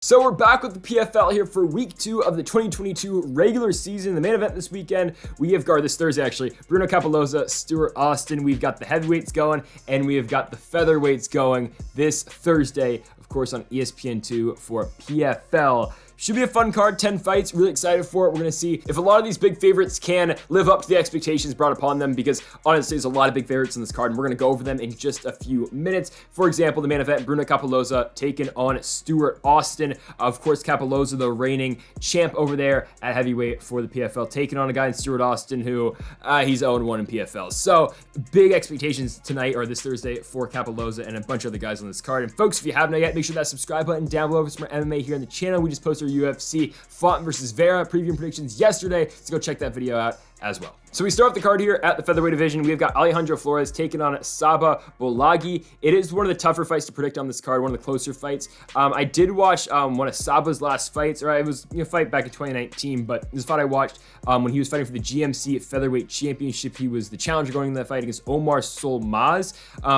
So we're back with the PFL here for week 2 of the 2022 regular season. The main event this weekend, we have this Thursday actually, Bruno Cappelozza, Stuart Austin. We've got the heavyweights going, and we have got the featherweights going this Thursday, of course, on ESPN2 for PFL. Should be a fun card, 10 fights, really excited for it. We're going to see if a lot of these big favorites can live up to the expectations brought upon them, because honestly, there's a lot of big favorites in this card, and we're going to go over them in just a few minutes. For example, the main event, Bruno Cappelozza taking on Stuart Austin. Of course, Cappelozza, the reigning champ over there at heavyweight for the PFL, taking on a guy in Stuart Austin who, he's 0-1 in PFL. So, big expectations tonight, or this Thursday, for Cappelozza and a bunch of other guys on this card. And folks, if you haven't yet, make sure that subscribe button down below for some more MMA here on the channel. We just posted UFC Fought versus Vera preview and predictions yesterday, so go check that video out as well. So we start off the card here at the featherweight division. We've got Alejandro Flores taking on Saba Bolaghi. It is one of the tougher fights to predict on this card, one of the closer fights. I did watch one of Saba's last fights, or it was a fight back in 2019, but this fight I watched when he was fighting for the GMC Featherweight Championship. He was the challenger going into that fight against Omar Solmaz.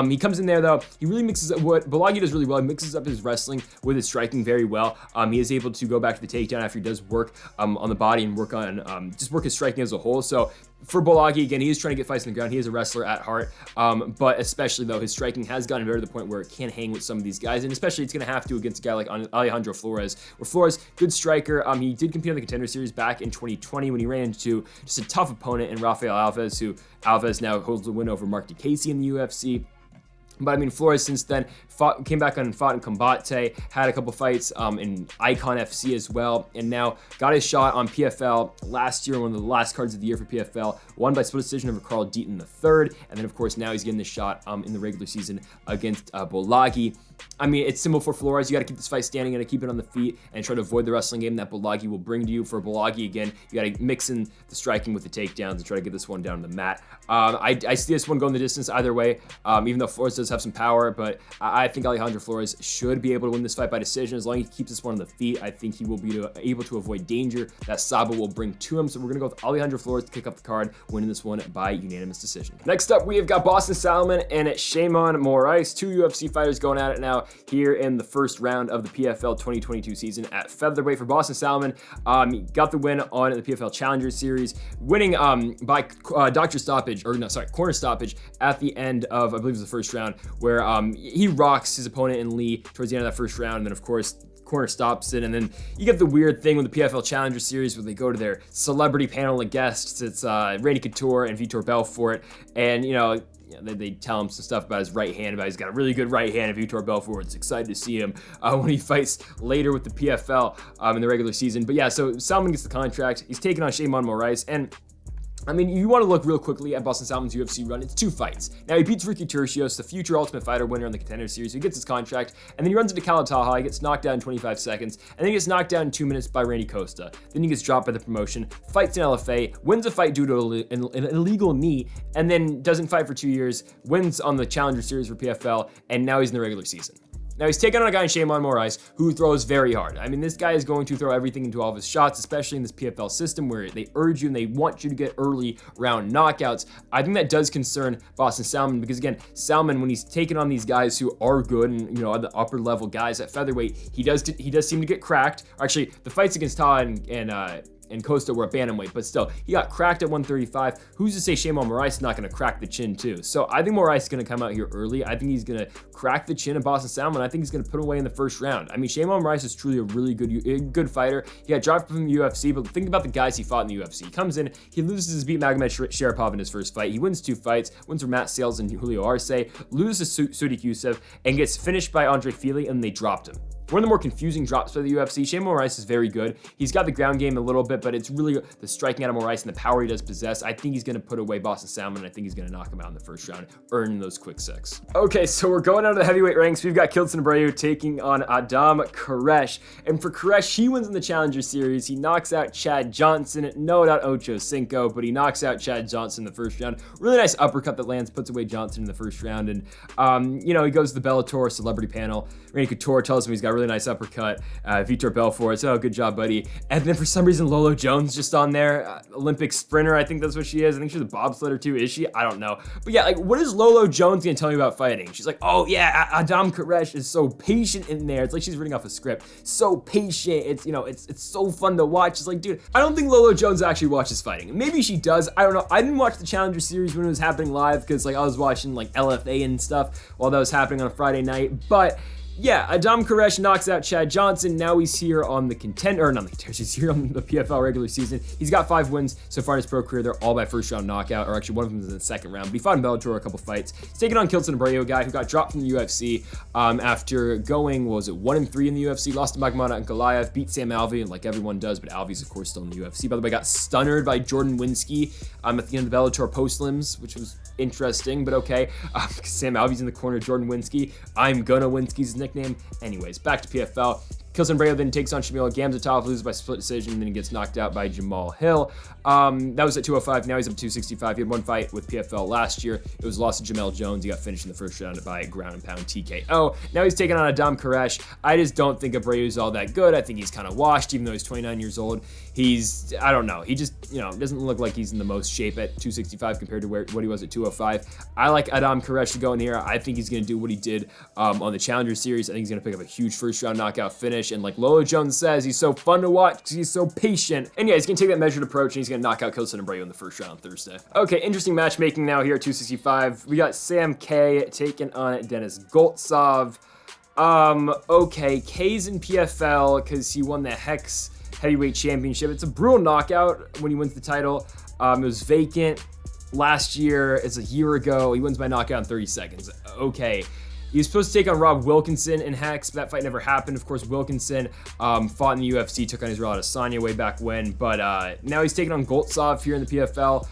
He comes in there though, he really mixes up what Bolaghi does really well. He mixes up his wrestling with his striking very well. He is able to go back to the takedown after he does work on the body and work on just work his striking as a whole. So for Bolaghi, again, he is trying to get fights on the ground. He is a wrestler at heart, but especially though, his striking has gotten better to the point where it can hang with some of these guys, and especially it's going to have to against a guy like Alejandro Flores, where Flores, good striker. He did compete on the Contender Series back in 2020 when he ran into just a tough opponent in Rafael Alves, who Alves now holds the win over Mark DeCasey in the UFC. But I mean, Flores since then came back on and fought in Combate, had a couple fights in Icon FC as well, and now got his shot on PFL last year, one of the last cards of the year for PFL, won by split decision over Carl Deaton III, and then of course now he's getting the shot in the regular season against Bolaghi. I mean, it's simple for Flores. You got to keep this fight standing, and keep it on the feet, and try to avoid the wrestling game that Bolaghi will bring to you. For Bolaghi, again, you got to mix in the striking with the takedowns and try to get this one down to the mat. I see this one going the distance either way, even though Flores does have some power, but I think Alejandro Flores should be able to win this fight by decision. As long as he keeps this one on the feet, I think he will be able to avoid danger that Saba will bring to him. So we're going to go with Alejandro Flores to kick up the card, winning this one by unanimous decision. Next up, we have got Boston Salmon and Salmon Moraes, two UFC fighters going at it now here in the first round of the PFL 2022 season at featherweight. For Boston Salmon, he got the win on the PFL Challenger Series, winning by corner stoppage at the end of, I believe it was the first round, where he rocks his opponent in Lee towards the end of that first round, and then of course corner stops it. And then you get the weird thing with the PFL Challenger Series where they go to their celebrity panel of guests. It's Randy Couture and Vitor Belfort, and they tell him some stuff about his right hand, about he's got a really good right hand, and Vitor Belfort's excited to see him when he fights later with the PFL in the regular season. But yeah, so Salmon gets the contract. He's taking on Salmon Moraes, and I mean, you want to look real quickly at Boston Salmon's UFC run. It's 2 fights. Now, he beats Ricky Turcios, the future Ultimate Fighter winner on the Contender Series. So he gets his contract, and then he runs into Kalataha. He gets knocked down in 25 seconds, and then he gets knocked down in 2 minutes by Randy Costa. Then he gets dropped by the promotion, fights in LFA, wins a fight due to an illegal knee, and then doesn't fight for 2 years, wins on the Challenger Series for PFL, and now he's in the regular season. Now, he's taking on a guy in Salmon Moraes who throws very hard. I mean, this guy is going to throw everything into all of his shots, especially in this PFL system where they urge you and they want you to get early round knockouts. I think that does concern Boston Salmon because, again, Salmon, when he's taking on these guys who are good and, are the upper level guys at featherweight, he does seem to get cracked. Actually, the fights against Taha and Costa were a bantamweight, but still, he got cracked at 135. Who's to say Salmon Moraes is not going to crack the chin too? So I think Moraes is going to come out here early. I think he's going to crack the chin of Boston Salmon. I think he's going to put away in the first round. I mean, Salmon Moraes is truly a really good fighter. He got dropped from the UFC, but think about the guys he fought in the UFC. He comes in, he loses beat Magomed Sharipov in his first fight. He wins 2 fights, wins from Matt Sales and Julio Arce, loses to Sodiq Yusuff, and gets finished by Andre Fili, and they dropped him. One of the more confusing drops by the UFC. Salmon Moraes is very good. He's got the ground game a little bit, but it's really the striking out of Moraes and the power he does possess. I think he's going to put away Boston Salmon, and I think he's going to knock him out in the first round, earning those quick 6. Okay, so we're going out of the heavyweight ranks. We've got Abreu taking on Adam Keresh. And for Keresh, he wins in the Challenger Series. He knocks out Chad Johnson, no doubt Ocho Cinco, but he knocks out Chad Johnson in the first round. Really nice uppercut that lands, puts away Johnson in the first round. And, he goes to the Bellator celebrity panel. Randy Couture tells him he's got a really really nice uppercut. Vitor Belfort, oh, good job, buddy. And then for some reason, Lolo Jones just on there. Olympic sprinter, I think that's what she is. I think she's a bobsledder too, is she? I don't know. But yeah, like, what is Lolo Jones gonna tell me about fighting? She's like, oh yeah, Adam Keresh is so patient in there. It's like she's reading off a script. So patient. It's, you know, it's so fun to watch. It's like, dude, I don't think Lolo Jones actually watches fighting. Maybe she does. I don't know. I didn't watch the Challenger Series when it was happening live because like I was watching like LFA and stuff while that was happening on a Friday night. But yeah, Adam Keresh knocks out Chad Johnson. Now he's here on the contender, or not the contender, he's here on the PFL regular season. He's got 5 wins so far in his pro career. They're all by first round knockout, or actually one of them is in the second round. But he fought in Bellator a couple fights. He's taking on Kilton Abreu, a guy who got dropped from the UFC after going, what was it, 1-3 in the UFC, lost to Magmana Ankalaev, beat Sam Alvey, like everyone does, but Alvey's of course still in the UFC. By the way, got stunnered by Jordan Winsky at the end of the Bellator postlims, which was interesting, but okay. Sam Alvey's in the corner, Jordan Winsky. I'm gonna Winsky's nickname. Anyways, back to PFL. Kilson Abreu then takes on Shamil Gamzatov, loses by split decision, and then he gets knocked out by Jamal Hill. That was at 205. Now he's up to 265. He had one fight with PFL last year. It was lost to Jamel Jones. He got finished in the first round by ground and pound TKO. Now he's taking on Adam Keresh. I just don't think Abreu's all that good. I think he's kind of washed, even though he's 29 years old. I don't know. He just, doesn't look like he's in the most shape at 265 compared to what he was at 205. I like Adam Keresh to go in here. I think he's going to do what he did on the Challenger Series. I think he's going to pick up a huge first round knockout finish. And like Lolo Jones says, he's so fun to watch because he's so patient. And yeah, he's going to take that measured approach and he's going to knock out Kilson Abreu in the first round on Thursday. Okay, interesting matchmaking now here at 265. We got Sam K taking on Dennis Goltsov. Okay, K's in PFL because he won the Hex Heavyweight Championship. It's a brutal knockout when he wins the title. It was vacant last year. It's a year ago. He wins by knockout in 30 seconds. Okay. He was supposed to take on Rob Wilkinson in Hex, but that fight never happened. Of course, Wilkinson fought in the UFC, took on Israel Adesanya way back when, but now he's taking on Goltsov here in the PFL.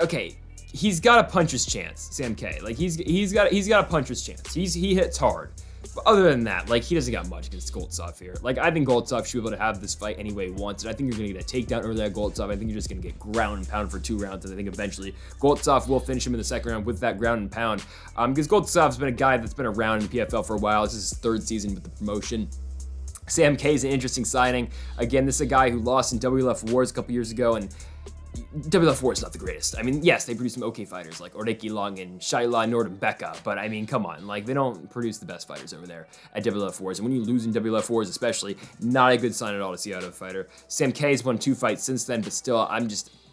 Okay, he's got a puncher's chance, Sam K. Like he's got a puncher's chance. He hits hard. But other than that, like he doesn't got much against Goltsov here. Like I think Goltsov should be able to have this fight any way he wants it. I think you're gonna get a takedown early at Goltsov. I think you're just gonna get ground and pound for 2 rounds, and I think eventually Goltsov will finish him in the second round with that ground and pound. Because Goltsov's been a guy that's been around in the PFL for a while. This is his 3rd season with the promotion. Sam K is an interesting signing. Again, this is a guy who lost in WLF Wars a couple years ago, and WLF War is not the greatest. I mean, yes, they produce some okay fighters like Oreki Long and Shaila Nordembeka, but I mean, come on, like they don't produce the best fighters over there at WLF Wars. And when you lose in WLF Wars, especially, not a good sign at all to see out of a fighter. Sam K has won 2 fights since then, but still,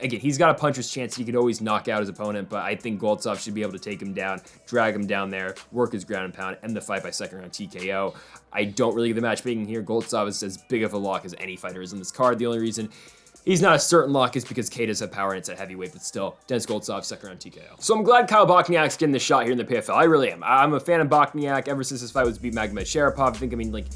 again, he's got a puncher's chance. He could always knock out his opponent, but I think Goltsov should be able to take him down, drag him down there, work his ground and pound, end the fight by second round TKO. I don't really get the matchmaking here. Goltsov is as big of a lock as any fighter is in this card. The only reason he's not a certain lock is because K does have power and it's at heavyweight, but still, Dennis Goltsov, second round TKO. So I'm glad Kyle Bochniak's getting the shot here in the PFL. I really am. I'm a fan of Bochniak ever since his fight was beat Magomed Sharapov.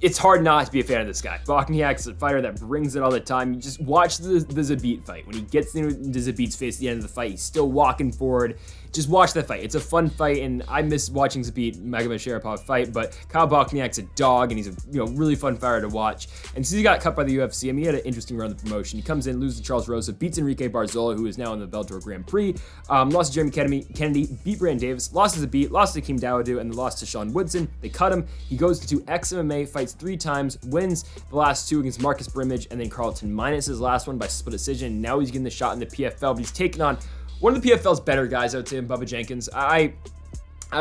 It's hard not to be a fan of this guy. Bochniak's a fighter that brings it all the time. You just watch the Zabit fight. When he gets into Zabit's face at the end of the fight, he's still walking forward. Just watch that fight. It's a fun fight, and I miss watching Zabit Magomed Sharapov fight, but Kyle Bochniak's a dog, and he's a really fun fighter to watch. And since he got cut by the UFC, I mean, he had an interesting run of the promotion. He comes in, loses to Charles Rosa, beats Enrique Barzola, who is now in the Bellator Grand Prix, lost to Jeremy Kennedy, beat Brandon Davis, lost to Zabit, lost to Keem Dawodu, and then lost to Sean Woodson. They cut him. He goes to ex-MMA, fights 3 times, wins the last 2 against Marcus Brimage, and then Carlton minus his last one by split decision. Now he's getting the shot in the PFL, but he's taking on one of the PFL's better guys, I would say, in Bubba Jenkins. I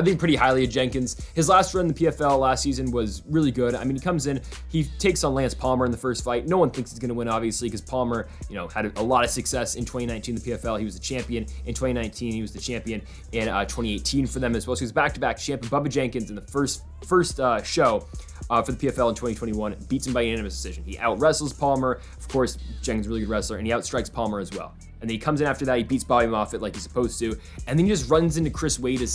think pretty highly of Jenkins. His last run in the PFL last season was really good. I mean, he comes in, he takes on Lance Palmer in the first fight. No one thinks he's going to win, obviously, because Palmer, had a lot of success in 2019 in the PFL. He was the champion in 2019. He was the champion in 2018 for them as well. So he was back-to-back champion. Bubba Jenkins in the first show for the PFL in 2021 beats him by unanimous decision. He out-wrestles Palmer. Of course, Jenkins is a really good wrestler, and he outstrikes Palmer as well. And then he comes in after that, he beats Bobby Moffitt like he's supposed to, and then he just runs into Chris Wade his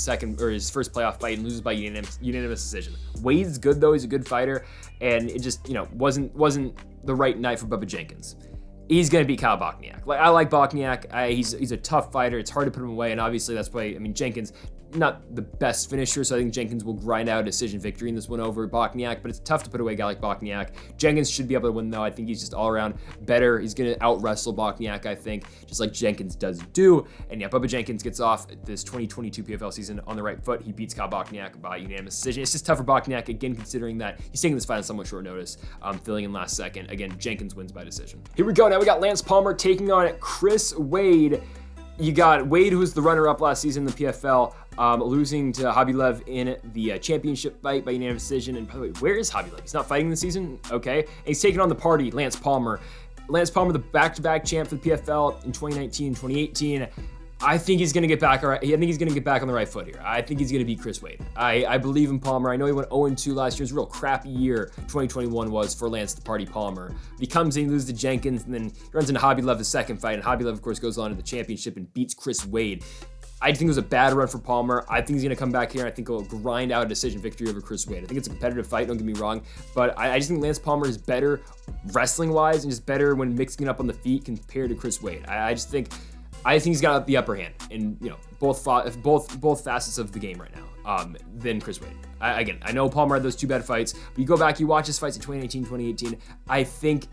first playoff fight and loses by unanimous decision. Wade's good though, he's a good fighter, and it just, wasn't the right night for Bubba Jenkins. He's gonna beat Kyle Bochniak. I like Bochniak. He's a tough fighter. It's hard to put him away, and obviously that's why, Jenkins, not the best finisher, so I think Jenkins will grind out a decision victory in this one over Bochniak, but it's tough to put away a guy like Bochniak. Jenkins should be able to win, though. I think he's just all around better. He's going to out-wrestle Bochniak, I think, just like Jenkins does do. And yeah, Bubba Jenkins gets off this 2022 PFL season on the right foot. He beats Kyle Bochniak by unanimous decision. It's just tough for Bochniak, again, considering that he's taking this fight on somewhat short notice, filling in last second. Again, Jenkins wins by decision. Here we go. Now we got Lance Palmer taking on Chris Wade. You got Wade, who was the runner-up last season in the PFL, losing to Khabiblev in the championship fight by unanimous decision. And by the way, where is Khabiblev? He's not fighting this season? Okay. And he's taking on the party, Lance Palmer. Lance Palmer, the back-to-back champ for the PFL in 2019 and 2018. I think he's going to get back. I think he's going to get back on the right foot here. I think he's going to beat Chris Wade. I believe in Palmer. I know he went 0-2 last year. It was a real crappy year. 2021 was for Lance the Party Palmer. But he comes in, loses to Jenkins, and then he runs into Khabiblev the second fight. And Khabiblev, of course, goes on to the championship and beats Chris Wade. I think it was a bad run for Palmer. I think he's going to come back here, and I think he'll grind out a decision victory over Chris Wade. I think it's a competitive fight, don't get me wrong, but I just think Lance Palmer is better wrestling-wise and just better when mixing it up on the feet compared to Chris Wade. I think he's got the upper hand in both facets of the game right now than Chris Wade. I know Palmer had those two bad fights, but you go back, you watch his fights in 2019, 2018. I think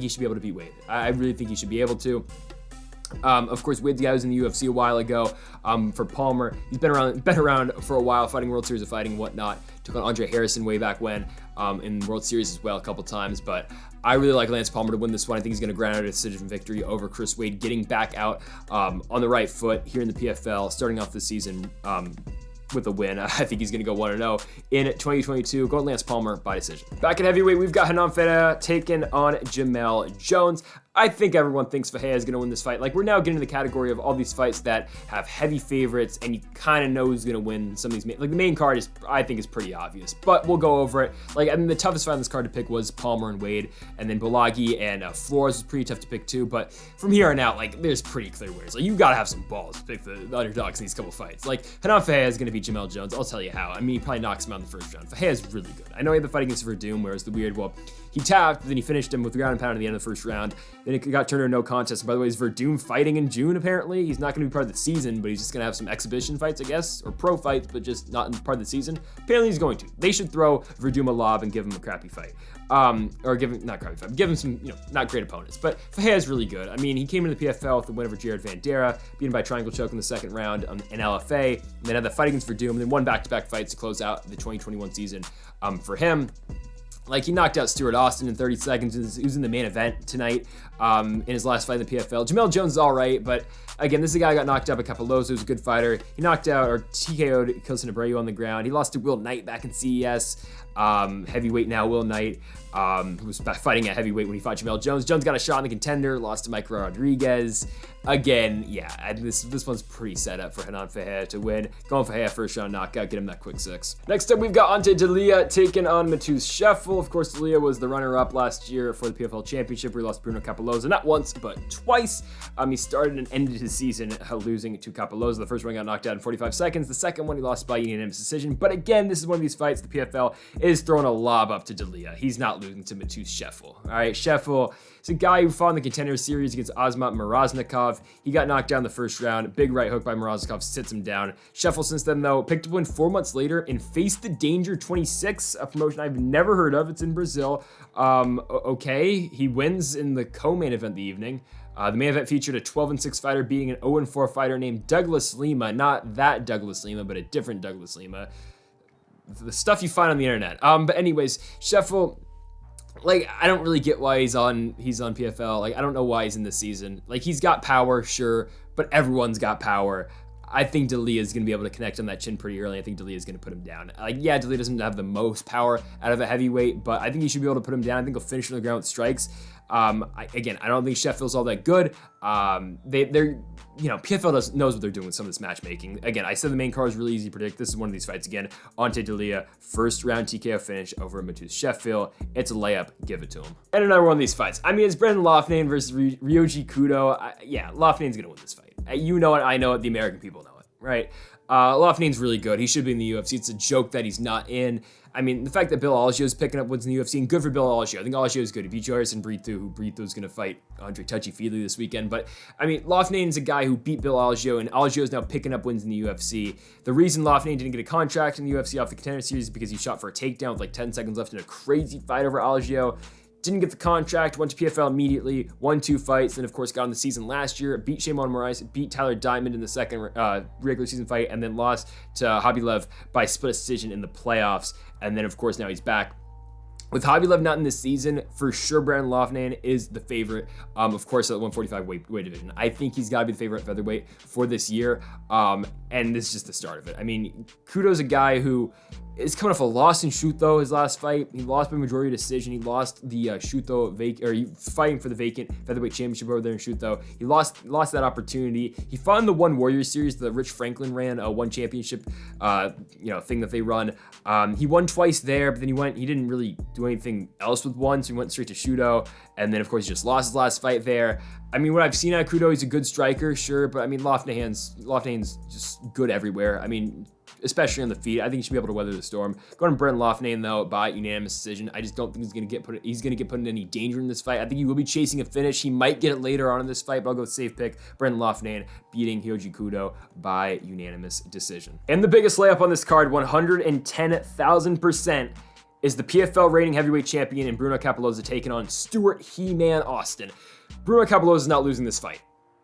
he should be able to beat Wade. I really think he should be able to. Of course, Wade's guy was in the UFC a while ago. For Palmer, he's been around for a while, fighting World Series of Fighting and whatnot. Took on Andre Harrison way back when in World Series as well a couple times. But I really like Lance Palmer to win this one. I think he's going to grind out a decision victory over Chris Wade, getting back out on the right foot here in the PFL, starting off the season with a win. I think he's going to go 1-0 in 2022. Going Lance Palmer by decision. Back at heavyweight, we've got Hernan Ferreira taking on Jamel Jones. I think everyone thinks Ferreira is going to win this fight. Like, we're now getting to the category of all these fights that have heavy favorites, and you kind of know who's going to win some of these. Like, the main card I think is pretty obvious, but we'll go over it. Like, I mean, the toughest fight on this card to pick was Palmer and Wade, and then Bolaghi and Flores was pretty tough to pick too. But from here on out, like, there's pretty clear winners. Like, you got to have some balls to pick the underdogs in these couple fights. Like, Hernan Ferreira is going to beat Jamel Jones. I'll tell you how. I mean, he probably knocks him out in the first round. Ferreira is really good. I know he had the fight against Verdum, where it was the weird, well, he tapped, then he finished him with the ground and pound at the end of the first round. Then it got turned into no contest. And by the way, is Verdum fighting in June, apparently? He's not going to be part of the season, but he's just going to have some exhibition fights, I guess, or pro fights, but just not in part of the season. Apparently he's going to. They should throw Verdum a lob and give him a crappy fight. Or give him, not crappy fight, give him some, not great opponents. But Ferreira is really good. I mean, he came into the PFL with the win over Jared Vandera, beaten by triangle choke in the second round in LFA, and then had the fight against Verdum, and then won back-to-back fights to close out the 2021 season for him. Like, he knocked out Stuart Austin in 30 seconds. He was in the main event tonight in his last fight in the PFL. Jamel Jones is all right, but again, this is a guy who got knocked out by Cappelozza, who's a good fighter. He knocked out or TKO'd Abreu on the ground. He lost to Will Knight back in CES. Heavyweight now, Will Knight, who was fighting at heavyweight when he fought Jamel Jones. Jones got a shot in the contender, lost to Mike Rodriguez. Again, yeah, this one's pretty set up for Hernan Ferreira to win. Going Ferreira first round knockout, get him that quick 6. Next up, we've got Ante Delija taking on Mateusz Scheffel. Of course, Delija was the runner-up last year for the PFL Championship, where he lost to Bruno Cappelozza, not once, but twice. He started and ended his season losing to Cappelozza. The first one got knocked out in 45 seconds. The second one he lost by unanimous decision. But again, this is one of these fights the PFL is throwing a lob up to Delija. He's not losing to Mateusz Scheffel. All right, Scheffel is a guy who fought in the Contender Series against Azamat Mraznikov. He got knocked down in the first round. Big right hook by Mraznikov sits him down. Scheffel, since then, though, picked up a win 4 months later in Face the Danger 26, a promotion I've never heard of. It's in Brazil. Okay, he wins in the co-main event the evening. The main event featured a 12-6 fighter beating an 0-4 fighter named Douglas Lima. Not that Douglas Lima, but a different Douglas Lima. The stuff you find on the internet. But anyways, Scheffel, like, I don't really get why he's on PFL. Like, I don't know why he's in this season. Like, he's got power, sure, but everyone's got power. I think Delija is going to be able to connect on that chin pretty early. I think Delija is going to put him down. Like, yeah, Delija doesn't have the most power out of a heavyweight, but I think he should be able to put him down. I think he'll finish on the ground with strikes. I don't think Sheffield's all that good. They're PFL knows what they're doing with some of this matchmaking. Again, I said the main card is really easy to predict. This is one of these fights again. Ante Delija, first round TKO finish over Mateusz Scheffel. It's a layup. Give it to him. And another one of these fights. I mean, it's Brendan Loughnane versus Ryoji Kudo. Yeah, Loughnane's going to win this fight. You know it. I know it. The American people know it, right? Loughnane's really good. He should be in the UFC. It's a joke that he's not in. I mean, the fact that Bill Algeo is picking up wins in the UFC, and good for Bill Algeo. I think Algeo is good. He beat Harrison Brito, who Brito is going to fight Andre Touchy-Feely this weekend. But, I mean, Loughnane is a guy who beat Bill Algeo, and Algeo is now picking up wins in the UFC. The reason Loughnane didn't get a contract in the UFC off the Contender Series is because he shot for a takedown with like 10 seconds left in a crazy fight over Algeo. Didn't get the contract, went to PFL immediately, won 2 fights, then of course got on the season last year, beat Moraes, beat Tyler Diamond in the second regular season fight, and then lost to Khabib by split decision in the playoffs. And then of course now he's back. With Khabib not in this season, for sure Brandon Loughnane is the favorite, of course, at the 145 weight division. I think he's got to be the favorite at featherweight for this year, and this is just the start of it. I mean, Kudo's a guy who is coming off a loss in Shuto, his last fight. He lost by majority decision. He lost the fighting for the vacant featherweight championship over there in Shuto. He lost that opportunity. He fought in the One Warrior series that Rich Franklin ran, one championship, thing that they run. He won twice there, but then he didn't really do anything else with one, so he went straight to Shuto, and then of course he just lost his last fight there. I mean, what I've seen out of Kudo, he's a good striker, sure, but I mean, Loughnane's just good everywhere. I mean, especially on the feet. I think he should be able to weather the storm. Going to Brandon Loughnane though by unanimous decision. I just don't think he's going to get put in any danger in this fight. I think he will be chasing a finish. He might get it later on in this fight, but I'll go with safe pick. Brandon Loughnane beating Hyoji Kudo by unanimous decision. And the biggest layup on this card, 110,000%, is the PFL reigning heavyweight champion and Bruno Cappelozza taking on Stuart He-Man Austin. Bruno Cappelozza is not losing this fight.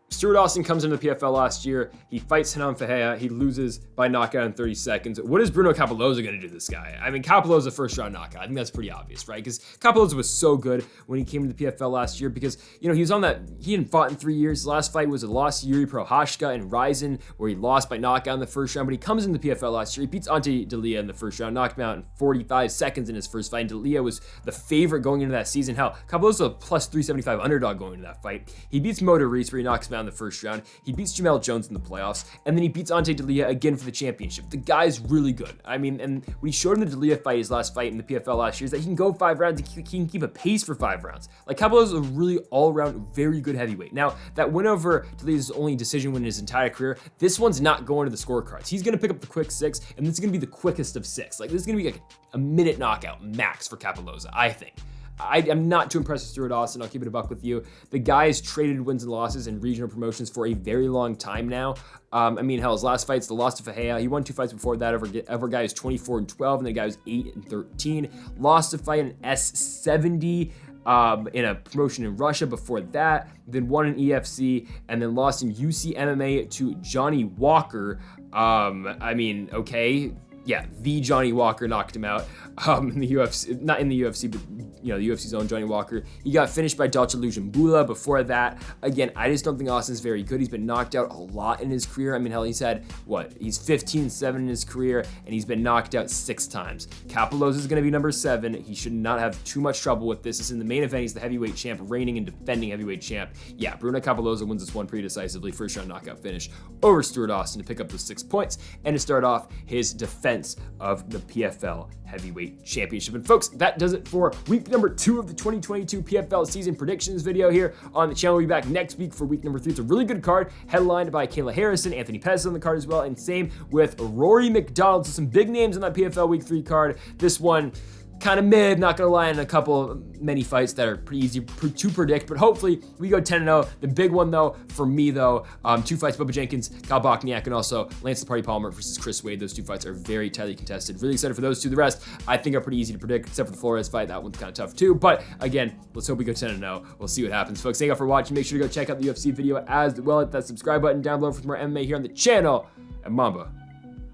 Stuart Austin comes into the PFL last year. He fights Renan Ferreira. He loses by knockout in 30 seconds. What is Bruno Cappelozza going to do to this guy? I mean, Cappelozza first round knockout. I think that's pretty obvious, right? Because Cappelozza was so good when he came to the PFL last year because, he was on that, he hadn't fought in 3 years. His last fight was a loss to Yuri Prochazka and Ryzen, where he lost by knockout in the first round, but he comes into the PFL last year. He beats Ante Delija in the first round, knocked him out in 45 seconds in his first fight. And Delija was the favorite going into that season. Hell, Cappelozza plus 375 underdog going into that fight. He beats Moraes, where he knocks him out in the first round. He beats Jamel Jones in the playoffs, and then he beats Ante Delija again for the championship. The guy's really good. I mean, and what he showed in the Delija fight, his last fight in the PFL last year, is that he can go 5 rounds and he can keep a pace for 5 rounds. Like, Cappelozza is a really all-around, very good heavyweight. Now, that win over Delija's only decision win in his entire career, this one's not going to the scorecards. He's going to pick up the quick 6, and this is going to be the quickest of 6. Like, this is going to be like a minute knockout max for Cappelozza, I think. I'm not too impressed with Stuart Austin. I'll keep it a buck with you. The guy has traded wins and losses in regional promotions for a very long time now. I mean, hell, his last fight's the loss to Ferreira. He won 2 fights before that over a guy who's 24-12, and the guy who's 8-13. Lost a fight in S70 in a promotion in Russia before that, then won an EFC, and then lost in UC MMA to Johnny Walker. I mean, okay. Yeah, the Johnny Walker knocked him out in the UFC, not in the UFC, but the UFC's own Johnny Walker. He got finished by Dalcha Lujanbula before that. Again, I just don't think Austin's very good. He's been knocked out a lot in his career. I mean, hell, he's 15-7 in his career, and he's been knocked out 6 times. Cappelozza is going to be number 7. He should not have too much trouble with this. This is in the main event. He's the heavyweight champ, reigning and defending heavyweight champ. Yeah, Bruno Cappelozza wins this one pretty decisively. First round knockout finish over Stuart Austin to pick up those 6 points and to start off his defense of the PFL Heavyweight Championship. And folks, that does it for week number 2 of the 2022 PFL season predictions video here on the channel. We'll be back next week for week number 3. It's a really good card, headlined by Kayla Harrison, Anthony Pettis on the card as well, and same with Rory McDonald. So some big names on that PFL week 3 card. This one, kind of mid, not gonna lie, in a couple many fights that are pretty easy to predict, but hopefully we go 10-0. The big one though, for me though, 2 fights, Bubba Jenkins, Kyle Bochniak, and also Lance the Party Palmer versus Chris Wade. Those 2 fights are very tightly contested. Really excited for those 2. The rest, I think, are pretty easy to predict, except for the Flores fight. That one's kind of tough too, but again, let's hope we go 10-0. We'll see what happens, folks. Thank you all for watching. Make sure to go check out the UFC video as well. Hit that subscribe button down below for more MMA here on the channel, and Mamba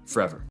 forever.